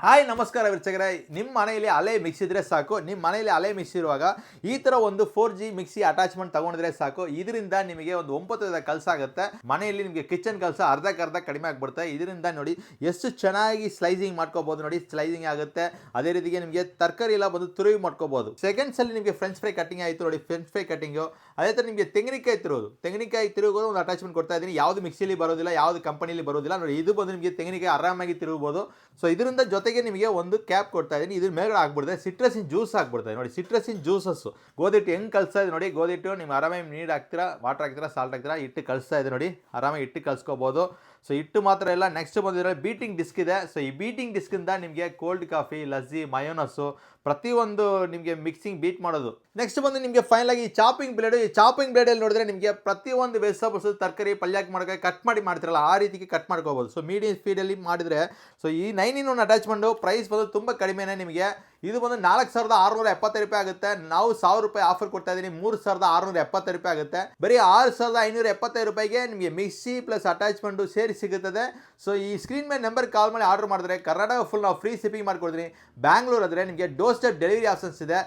Hi ನಮಸ್ಕಾರ ವೀಕ್ಷಕರೇ, ನಿಮ್ಮ ಮನೆಯಲ್ಲಿ ಹಳೆ ಮಿಕ್ಸಿ ಇದ್ರೆ ಸಾಕು. ನಿಮ್ಮ ಮನೆಯಲ್ಲಿ ಹಳೆ ಮಿಕ್ಸಿ ಇರುವಾಗ ಈ ತರ ಒಂದು 4G ಮಿಕ್ಸಿ ಅಟ್ಯಾಚ್ಮೆಂಟ್ ತಗೊಂಡ್ರೆ ಸಾಕು. ಇದರಿಂದ ನಿಮಗೆ ಒಂದು 9 ವಿಧದ ಕೆಲಸ ಆಗುತ್ತೆ. ಮನೆಯಲ್ಲಿ ನಿಮಗೆ ಕಿಚನ್ ಕೆಲಸ ಅರ್ಧಕ್ಕರ್ಧ ಕಡಿಮೆ ಆಗ್ಬಿಡುತ್ತೆ. ಇದರಿಂದ ನೋಡಿ ಎಷ್ಟು ಚೆನ್ನಾಗಿ ಸ್ಲೈಸಿಂಗ್ ಮಾಡ್ಕೋಬಹುದು. ನೋಡಿ ಸ್ಲೈಸಿಂಗ್ ಆಗುತ್ತೆ. ಅದೇ ರೀತಿಗೆ ನಿಮಗೆ ತರಕಾರಿ ಎಲ್ಲ ಬಂದು ತುರಿವಿ ಮಾಡ್ಕೋಬಹುದು. ಸೆಕೆಂಡ್ಸ್ ಅಲ್ಲಿ ನಿಮಗೆ ಫ್ರೆಂಚ್ ಫ್ರೈ ಕಟಿಂಗ್ ಆಯಿತು ನೋಡಿ, ಫ್ರೆಂಚ್ ಫ್ರೈ ಕಟಿಂಗು. ಅದೇ ತರ ನಿಮಗೆ ತೆಂಗಿನಕಾಯಿ ತಿರುಗೋದು ಒಂದು ಅಟ್ಯಾಚ್ಮೆಂಟ್ ಕೊಡ್ತಾ ಇದ್ದೀನಿ. ಯಾವುದು ಮಿಕ್ಸಿಲಿ ಬರೋದಿಲ್ಲ, ಯಾವುದು ಕಂಪನಿಲಿ ಬರೋದಿಲ್ಲ ನೋಡಿ. ಇದು ಬಂದು ನಿಮಗೆ ತೆಂಗಿನಕಾಯಿ ಆರಾಮಾಗಿ ತಿರುಗಬಹುದು. ಸೊ ಇದರಿಂದ ಜೊತೆಗೆ ನಿಮಗೆ ಒಂದು ಕ್ಯಾಪ್ ಕೊಡ್ತಾ ಇದ್ದೀನಿ. ಇದ್ರ ಮೇಲ್ಗಡೆ ಆಗ್ಬಿಡುತ್ತೆ ಸಿಟ್ರಸಿನ್ ಜ್ಯೂಸ್ ಆಗ್ಬಿಡ್ತದೆ ನೋಡಿ. ಸಿಟ್ರಸಿನ್ ಜ್ಯೂಸಸ್ ಗೋಧಿಟ್ಟು ಹೆಂಗ್ ಕಲ್ಸ್ತಾ ಇದೆ ನೋಡಿ. ಗೋಧಿಟ್ಟು ನೀವು ಆರಾಮಾಗಿ ನೀರು ಹಾಕ್ತೀರಾ, ವಾಟರ್ ಹಾಕ್ತೀರಾ, ಸಾಲ್ಟ್ ಹಾಕ್ತೀರಾ, ಇಟ್ಟು ಕಳಿಸ್ತಾ ಇದೆ ನೋಡಿ. ಆರಾಮಾಗಿ ಇಟ್ಟು ಕಲ್ಸ್ಕೋಬಹುದು. ಸೊ ಇಟ್ಟು ಮಾತ್ರ ಇಲ್ಲ, ನೆಕ್ಸ್ಟ್ ಬಂದಿರೋ ಬೀಟಿಂಗ್ ಡಿಸ್ಕ್ ಇದೆ. ಸೊ ಈ ಬೀಟಿಂಗ್ ಡಿಸ್ಕ್ ಇಂದ ನಿಮಗೆ ಕೋಲ್ಡ್ ಕಾಫಿ, ಲಸ್ಸಿ, ಮಯೋನಸ್ಸು ಪ್ರತಿಯೊಂದು ನಿಮಗೆ ಮಿಕ್ಸಿಂಗ್ ಬೀಟ್ ಮಾಡೋದು. ನೆಕ್ಸ್ಟ್ ಬಂದು ನಿಮಗೆ ಫೈನಲ್ ಆಗಿ ಚಾಪಿಂಗ್ ಬ್ಲೇಡ್. ಈ ಚಾಪಿಂಗ್ ಬ್ಲೇಡ್ ಅಲ್ಲಿ ನೋಡಿದ್ರೆ ನಿಮಗೆ ಪ್ರತಿಯೊಂದು ವೆಜಿಟೇಬಲ್ಸ್, ತರಕಾರಿ, ಪಲ್ಯಕ್ಕೆ ಮಾಡೋಕೆ ಕಟ್ ಮಾಡ್ತಿರಲ್ಲ, ಆ ರೀತಿಗೆ ಕಟ್ ಮಾಡ್ಕೋಬಹುದು. ಸೊ ಮೀಡಿಯಂ ಸ್ಪೀಡಲ್ಲಿ ಮಾಡಿದ್ರೆ ಸೊ ಈ 9-in-1 ಅಟ್ಯಾಚ್ಮೆಂಟ್ ಪ್ರೈಸ್ ಬಂದು ತುಂಬ ಕಡಿಮೆನೇ. ನಿಮಗೆ ಇದು ಬಂದು 4,675 ರೂಪಾಯಿ ಆಗುತ್ತೆ. ನಾವು 1,000 ರೂಪಾಯಿ ಆಫರ್ ಕೊಡ್ತಾ ಇದ್ದೀನಿ. 3,675 ರೂಪಾಯಿ ಆಗುತ್ತೆ. ಬರೀ 6,575 ರೂಪಾಯಿಗೆ ನಿಮಗೆ ಮಿಕ್ಸಿ ಪ್ಲಸ್ ಅಟ್ಯಾಚ್ಮೆಂಟು ಸೇರಿ ಸಿಗುತ್ತದೆ. ಸೊ ಈ ಸ್ಕ್ರೀನ್ ಮೇಲೆ ನಂಬರ್ ಕಾಲ್ ಮಾಡಿ ಆರ್ಡರ್ ಮಾಡಿದ್ರೆ ಕರ್ನಾಟಕ ಫುಲ್ ನಾವು ಫ್ರೀ ಶಿಪ್ಪಿಂಗ್ ಮಾಡ್ಕೊಡ್ತೀನಿ. ಬ್ಯಾಂಗ್ಳೂರ್ ಆದರೆ ನಿಮಗೆ ಡೋರ್ ಸ್ಟೆಪ್ ಡೆಲಿವರಿ ಆಪ್ಷನ್ಸ್ ಇದೆ.